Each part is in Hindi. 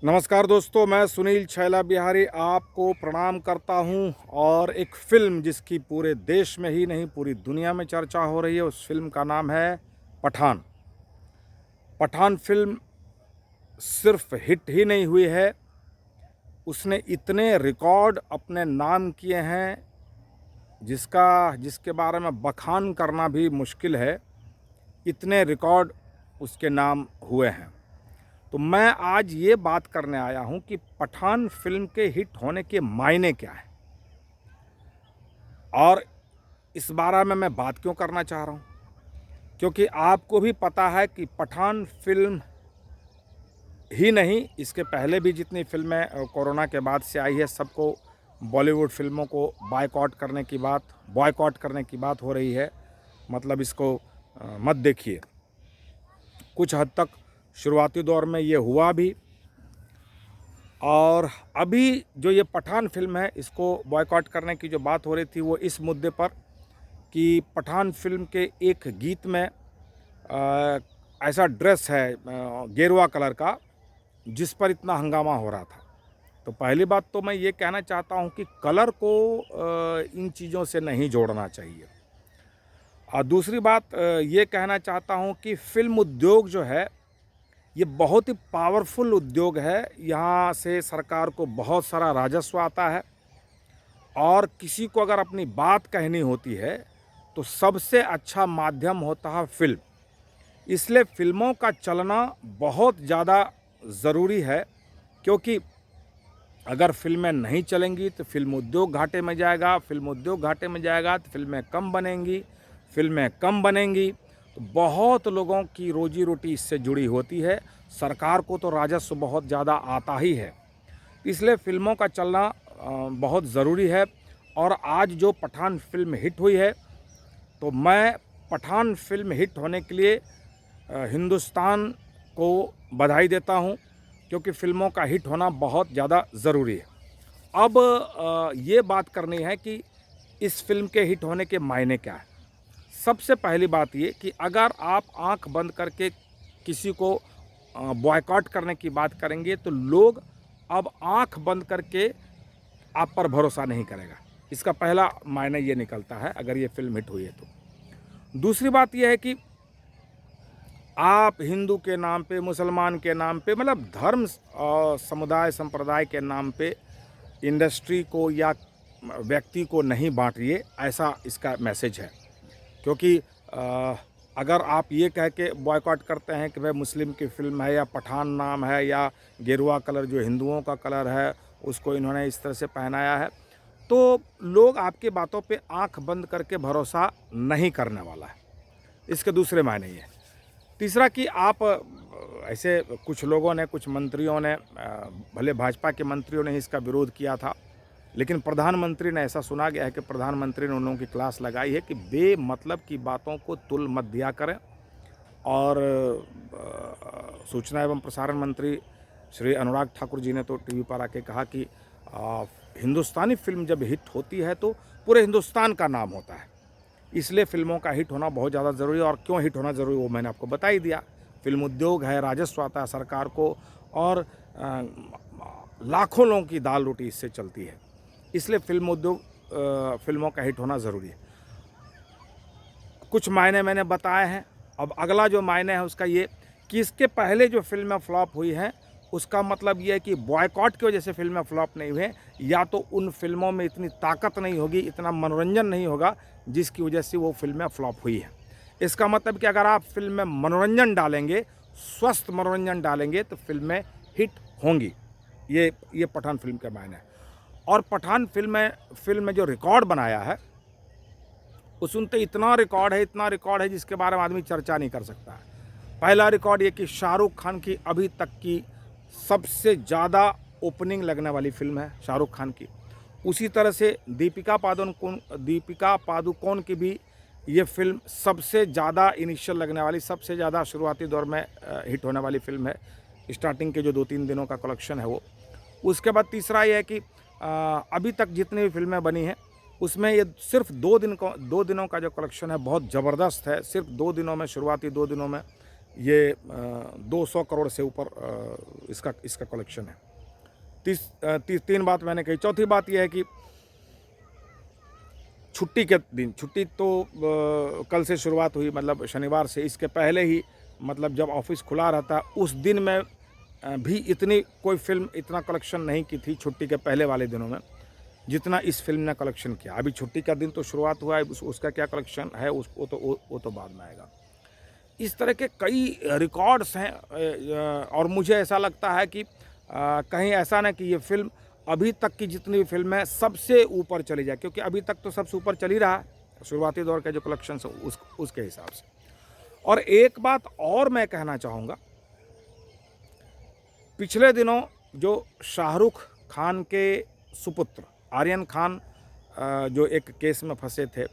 नमस्कार दोस्तों, मैं सुनील छैला बिहारी आपको प्रणाम करता हूं। और एक फ़िल्म जिसकी पूरे देश में ही नहीं पूरी दुनिया में चर्चा हो रही है, उस फिल्म का नाम है पठान। पठान फिल्म सिर्फ हिट ही नहीं हुई है, उसने इतने रिकॉर्ड अपने नाम किए हैं जिसके बारे में बखान करना भी मुश्किल है। इतने रिकॉर्ड उसके नाम हुए हैं। तो मैं आज ये बात करने आया हूं कि पठान फिल्म के हिट होने के मायने क्या हैं और इस बारे में मैं बात क्यों करना चाह रहा हूं, क्योंकि आपको भी पता है कि पठान फिल्म ही नहीं, इसके पहले भी जितनी फिल्में कोरोना के बाद से आई है, सबको बॉलीवुड फिल्मों को बॉयकॉट करने की बात हो रही है। मतलब इसको मत देखिए। कुछ हद तक शुरुआती दौर में ये हुआ भी, और अभी जो ये पठान फिल्म है, इसको बॉयकॉट करने की जो बात हो रही थी वो इस मुद्दे पर कि पठान फिल्म के एक गीत में ऐसा ड्रेस है गेरुआ कलर का, जिस पर इतना हंगामा हो रहा था। तो पहली बात तो मैं ये कहना चाहता हूँ कि कलर को इन चीज़ों से नहीं जोड़ना चाहिए। और दूसरी बात ये कहना चाहता हूँ कि फ़िल्म उद्योग जो है, ये बहुत ही पावरफुल उद्योग है। यहाँ से सरकार को बहुत सारा राजस्व आता है, और किसी को अगर अपनी बात कहनी होती है तो सबसे अच्छा माध्यम होता है फिल्म। इसलिए फिल्मों का चलना बहुत ज़्यादा ज़रूरी है, क्योंकि अगर फिल्में नहीं चलेंगी तो फिल्म उद्योग घाटे में जाएगा, फिल्म उद्योग घाटे में जाएगा तो फिल्में कम बनेंगी तो बहुत लोगों की रोजी रोटी इससे जुड़ी होती है। सरकार को तो राजस्व बहुत ज़्यादा आता ही है, इसलिए फिल्मों का चलना बहुत ज़रूरी है। और आज जो पठान फिल्म हिट हुई है, तो मैं पठान फिल्म हिट होने के लिए हिंदुस्तान को बधाई देता हूं, क्योंकि फिल्मों का हिट होना बहुत ज़्यादा ज़रूरी है। अब ये बात करनी है कि इस फिल्म के हिट होने के मायने क्या है। सबसे पहली बात ये कि अगर आप आंख बंद करके किसी को बॉयकॉट करने की बात करेंगे तो लोग अब आंख बंद करके आप पर भरोसा नहीं करेगा। इसका पहला मायने ये निकलता है अगर ये फिल्म हिट हुई है तो। दूसरी बात यह है कि आप हिंदू के नाम पे, मुसलमान के नाम पे, मतलब धर्म समुदाय संप्रदाय के नाम पे इंडस्ट्री को या व्यक्ति को नहीं बांटिए, ऐसा इसका मैसेज है। क्योंकि अगर आप ये कह के बॉयकॉट करते हैं कि भाई मुस्लिम की फिल्म है या पठान नाम है या गेरुआ कलर जो हिंदुओं का कलर है उसको इन्होंने इस तरह से पहनाया है, तो लोग आपकी बातों पे आंख बंद करके भरोसा नहीं करने वाला है। इसके दूसरे मायने ये। तीसरा कि आप ऐसे कुछ लोगों ने, कुछ मंत्रियों ने, भले भाजपा के मंत्रियों ने ही इसका विरोध किया था, लेकिन प्रधानमंत्री ने, ऐसा सुना गया है कि प्रधानमंत्री ने उन लोगों की क्लास लगाई है कि बेमतलब की बातों को तुल मत दिया करें। और सूचना एवं प्रसारण मंत्री श्री अनुराग ठाकुर जी ने तो टीवी पर आके कहा कि हिंदुस्तानी फिल्म जब हिट होती है तो पूरे हिंदुस्तान का नाम होता है, इसलिए फिल्मों का हिट होना बहुत ज़्यादा ज़रूरी है। और क्यों हिट होना ज़रूरी वो मैंने आपको बता ही दिया। फिल्म उद्योग है, राजस्व आता है सरकार को, और लाखों लोगों की दाल रोटी इससे चलती है, इसलिए फिल्म उद्योग, फिल्मों का हिट होना ज़रूरी है। कुछ मायने मैंने बताए हैं। अब अगला जो मायने है उसका ये कि इसके पहले जो फिल्में फ्लॉप हुई हैं, उसका मतलब ये है कि बॉयकॉट की वजह से फिल्में फ्लॉप नहीं हुए, या तो उन फिल्मों में इतनी ताकत नहीं होगी, इतना मनोरंजन नहीं होगा जिसकी वजह से वो फिल्में फ्लॉप हुई हैं। इसका मतलब कि अगर आप फिल्म में मनोरंजन डालेंगे, स्वस्थ मनोरंजन डालेंगे, तो फिल्में हिट होंगी। ये पठान फिल्म के मायने हैं। और पठान फिल्म में जो रिकॉर्ड बनाया है, उसमें तो इतना रिकॉर्ड है जिसके बारे में आदमी चर्चा नहीं कर सकता है। पहला रिकॉर्ड ये कि शाहरुख खान की अभी तक की सबसे ज़्यादा ओपनिंग लगने वाली फिल्म है शाहरुख खान की। उसी तरह से दीपिका पादुकोण की भी ये फिल्म सबसे ज़्यादा इनिशियल लगने वाली, सबसे ज़्यादा शुरुआती दौर में हिट होने वाली फिल्म है। स्टार्टिंग के जो 2-3 दिनों का कलेक्शन है वो। उसके बाद तीसरा ये है कि अभी तक जितनी भी फिल्में बनी हैं उसमें ये सिर्फ 2 दिनों का जो कलेक्शन है बहुत ज़बरदस्त है। सिर्फ 2 दिनों में, शुरुआती 2 दिनों में ये 200 करोड़ से ऊपर इसका कलेक्शन है। तीन बात मैंने कही। चौथी बात यह है कि छुट्टी के दिन, छुट्टी तो कल से शुरुआत हुई, मतलब शनिवार से। इसके पहले ही मतलब जब ऑफिस खुला रहता उस दिन में भी इतनी कोई फिल्म इतना कलेक्शन नहीं की थी छुट्टी के पहले वाले दिनों में जितना इस फिल्म ने कलेक्शन किया। अभी छुट्टी का दिन तो शुरुआत हुआ है, उसका क्या कलेक्शन है वो तो बाद में आएगा। इस तरह के कई रिकॉर्ड्स हैं और मुझे ऐसा लगता है कि कहीं ऐसा ना कि ये फिल्म अभी तक की जितनी भी फिल्म है सबसे ऊपर चली जाए, क्योंकि अभी तक तो सबसे ऊपर चल ही रहा है शुरुआती दौर के जो कलेक्शन है उसके हिसाब से। और एक बात और मैं कहना चाहूँगा, पिछले दिनों जो शाहरुख खान के सुपुत्र आर्यन खान जो एक केस में फंसे थे,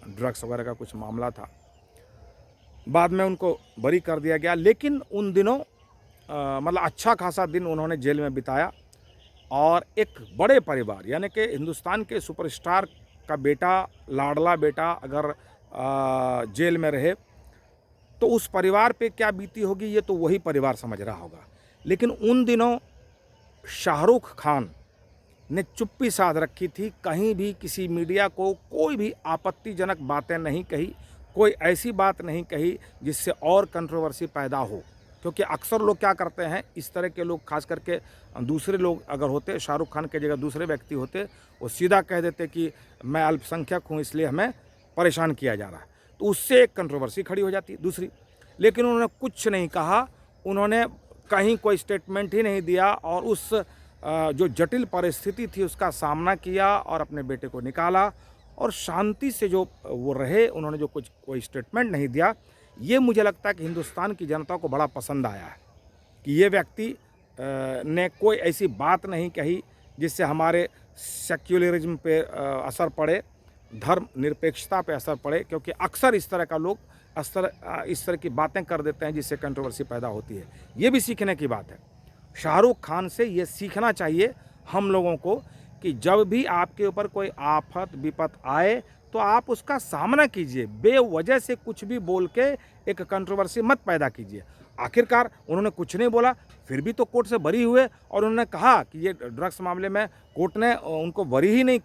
ड्रग्स वगैरह का कुछ मामला था, बाद में उनको बरी कर दिया गया, लेकिन उन दिनों मतलब अच्छा खासा दिन उन्होंने जेल में बिताया और एक बड़े परिवार यानी कि हिंदुस्तान के सुपरस्टार का बेटा, लाडला बेटा अगर जेल में रहे तो उस परिवार पे क्या बीती होगी ये तो वही परिवार समझ रहा होगा। लेकिन उन दिनों शाहरुख खान ने चुप्पी साध रखी थी, कहीं भी किसी मीडिया को कोई भी आपत्तिजनक बातें नहीं कही, कोई ऐसी बात नहीं कही जिससे और कंट्रोवर्सी पैदा हो। क्योंकि अक्सर लोग क्या करते हैं, इस तरह के लोग, खास करके दूसरे लोग अगर होते, शाहरुख खान के जगह दूसरे व्यक्ति होते, वो सीधा कह देते कि मैं अल्पसंख्यक हूँ इसलिए हमें परेशान किया जा रहा है, तो उससे एक कंट्रोवर्सी खड़ी हो जाती है दूसरी। लेकिन उन्होंने कुछ नहीं कहा, उन्होंने कहीं कोई स्टेटमेंट ही नहीं दिया और उस जो जटिल परिस्थिति थी उसका सामना किया और अपने बेटे को निकाला और शांति से जो वो रहे। उन्होंने जो कोई स्टेटमेंट नहीं दिया, ये मुझे लगता है कि हिंदुस्तान की जनता को बड़ा पसंद आया है कि ये व्यक्ति ने कोई ऐसी बात नहीं कही जिससे हमारे सेक्युलरिज्म पे असर पड़े, धर्म निरपेक्षता पे असर पड़े। क्योंकि अक्सर इस तरह का लोग इस तरह की बातें कर देते हैं जिससे कंट्रोवर्सी पैदा होती है। ये भी सीखने की बात है, शाहरुख खान से ये सीखना चाहिए हम लोगों को कि जब भी आपके ऊपर कोई आफत विपत आए तो आप उसका सामना कीजिए, बेवजह से कुछ भी बोल के एक कंट्रोवर्सी मत पैदा कीजिए। आखिरकार उन्होंने कुछ नहीं बोला, फिर भी तो कोर्ट से बरी हुए और उन्होंने कहा कि ये ड्रग्स मामले में कोर्ट ने उनको बरी ही नहीं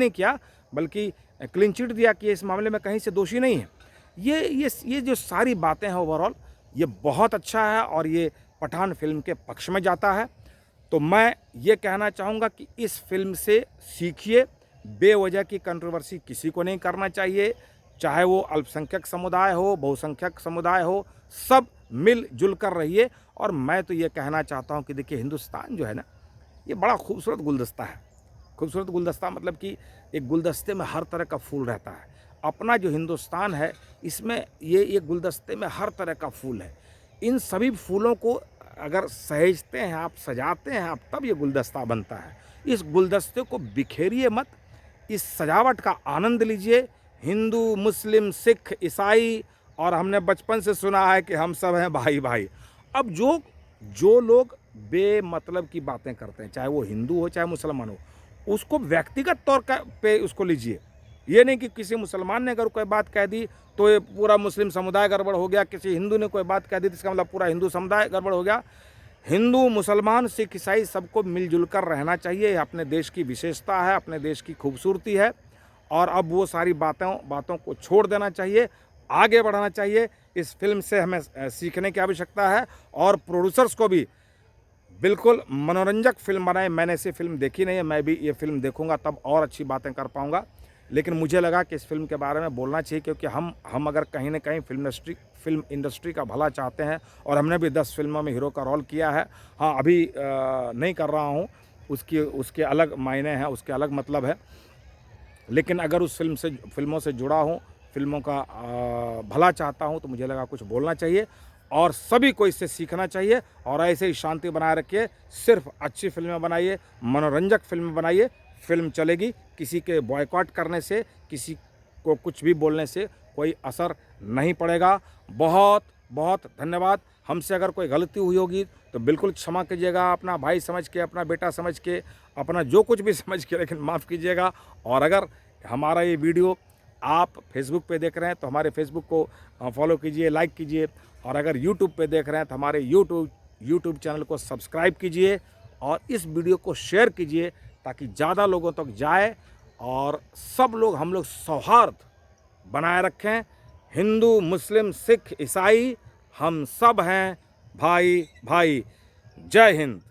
किया बल्कि क्लीन चिट दिया कि इस मामले में कहीं से दोषी नहीं है। ये जो सारी बातें हैं ओवरऑल ये बहुत अच्छा है और ये पठान फिल्म के पक्ष में जाता है। तो मैं ये कहना चाहूँगा कि इस फिल्म से सीखिए, बेवजह की कंट्रोवर्सी किसी को नहीं करना चाहिए, चाहे वो अल्पसंख्यक समुदाय हो, बहुसंख्यक समुदाय हो, सब मिलजुल कर रहिए। और मैं तो ये कहना चाहता हूँ कि देखिए, हिंदुस्तान जो है ना, ये बड़ा खूबसूरत गुलदस्ता है। खूबसूरत गुलदस्ता मतलब कि एक गुलदस्ते में हर तरह का फूल रहता है। अपना जो हिंदुस्तान है इसमें ये गुलदस्ते में हर तरह का फूल है। इन सभी फूलों को अगर सहेजते हैं आप, सजाते हैं आप, तब ये गुलदस्ता बनता है। इस गुलदस्ते को बिखेरिए मत, इस सजावट का आनंद लीजिए। हिंदू, मुस्लिम, सिख, ईसाई, और हमने बचपन से सुना है कि हम सब हैं भाई भाई। अब जो लोग बेमतलब की बातें करते हैं, चाहे वो हिंदू हो चाहे मुसलमान हो, उसको व्यक्तिगत तौर पे उसको लीजिए। ये नहीं कि किसी मुसलमान ने अगर कोई बात कह दी तो ये पूरा मुस्लिम समुदाय गड़बड़ हो गया, किसी हिंदू ने कोई बात कह दी तो इसका मतलब पूरा हिंदू समुदाय गड़बड़ हो गया। हिंदू, मुसलमान, सिख, ईसाई सबको मिलजुल कर रहना चाहिए। ये अपने देश की विशेषता है, अपने देश की खूबसूरती है। और अब वो सारी बातों को छोड़ देना चाहिए, आगे बढ़ना चाहिए। इस फिल्म से हमें सीखने की आवश्यकता है और प्रोड्यूसर्स को भी बिल्कुल मनोरंजक फिल्म बनाए। मैंने ऐसी फिल्म देखी नहीं है, मैं भी ये फिल्म देखूंगा तब और अच्छी बातें कर पाऊंगा। लेकिन मुझे लगा कि इस फिल्म के बारे में बोलना चाहिए, क्योंकि हम अगर कहीं ना कहीं फिल्म इंडस्ट्री का भला चाहते हैं, और हमने भी 10 फिल्मों में हीरो का रोल किया है। हाँ, अभी नहीं कर रहा हूँ, उसके अलग मायने हैं, उसके अलग मतलब है। लेकिन अगर उस फिल्मों से जुड़ा हूँ, फिल्मों का भला चाहता हूँ, तो मुझे लगा कुछ बोलना चाहिए और सभी को इससे सीखना चाहिए। और ऐसे ही शांति बनाए रखिए, सिर्फ अच्छी फिल्में बनाइए, मनोरंजक फिल्में बनाइए, फिल्म चलेगी। किसी के बॉयकॉट करने से, किसी को कुछ भी बोलने से कोई असर नहीं पड़ेगा। बहुत बहुत धन्यवाद। हमसे अगर कोई गलती हुई होगी तो बिल्कुल क्षमा कीजिएगा, अपना भाई समझ के, अपना बेटा समझ के, अपना जो कुछ भी समझ के, लेकिन माफ़ कीजिएगा। और अगर हमारा ये वीडियो आप फेसबुक पे देख रहे हैं तो हमारे फेसबुक को फॉलो कीजिए, लाइक कीजिए, और अगर यूट्यूब पे देख रहे हैं तो हमारे यूट्यूब चैनल को सब्सक्राइब कीजिए और इस वीडियो को शेयर कीजिए ताकि ज़्यादा लोगों तक जाए और सब लोग हम लोग सौहार्द बनाए रखें। हिंदू, मुस्लिम, सिख, ईसाई हम सब हैं भाई भाई। जय हिंद।